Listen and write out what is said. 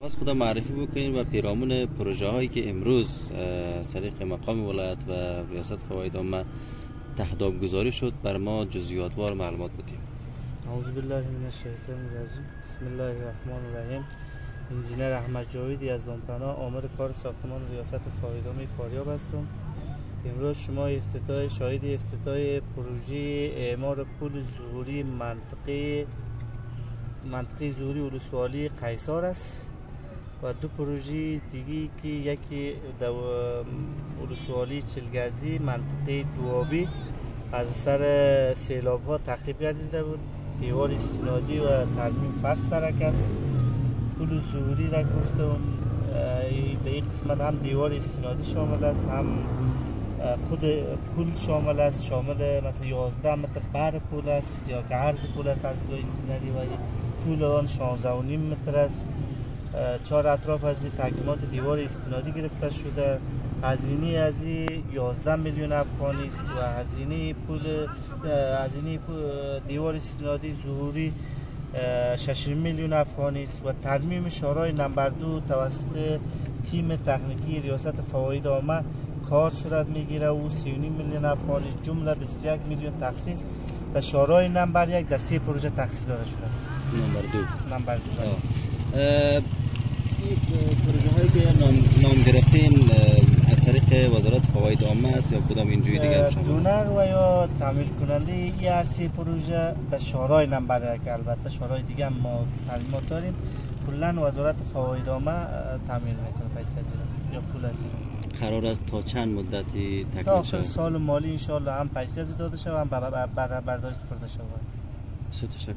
از خدا معرفی بکنین و پیرامون پروژه هایی که امروز از طریق مقام ولایت و ریاست فواید عامه تهداب گذاری شد بر ما جزئیاتوار معلومات بدیم. اعوذ بالله من الشیطان الرجیم. بسم الله الرحمن الرحیم. انجینر احمد جاویدی از دامپنا، آمر کار ساختمان ریاست فواید عامه فاریاب هستم. امروز شما شاهد افتتاح پروژه اعمار پل ظهوری منطقه ظهوری ولسوالی قیصر است و دو پروژه دیگه که یکی ولسوالی چلگزی منطقه دوابی از سر سیلاب ها تخریب گردیده بود. دیوار استنادی و ترمیم فرش ترک است. پل ظهوری را گفتم به این قسمت هم دیوار استنادی شامل است، هم خود پل شامل است، شامل مثلا 11 متر بر پل است یا که عرض پل است از دیدگاه انجینری و طول آن 16.5 متر است. 4 اطراف از تکمیلات دیوار استنادی گرفته شده. هزینه از 11 میلیون افغانی است و هزینه دیوار استنادی ظهوری 6 میلیون افغانی است و ترمیم شورای نمبر 2 توسط تیم تکنیکی ریاست فواید عامه کار صورت میگیره و 39 میلیون افغانی جمله 21 میلیون تخصیص و شورای نمبر 1 در 3 پروژه تخصیص داده شده است. نمبر 2 پروژه هایی که نام گرفتین از طریق وزارت فواید عامه است یا کدام اینجوری دیگر شما؟ دونر و یا تعمیل کننده این هر 3 پروژه در شورای نمبر 1 البته شورای دیگه هم ما تعمیمات داریم. کلا وزارت فواید عامه تعمیر میکنه پیسه یا پول از قرار است تا چند مدتی تکمیل تا شود؟ آخر سال مالی ان شاء الله هم پیسه داده شود هم برداشت سپرده شود. تشکر.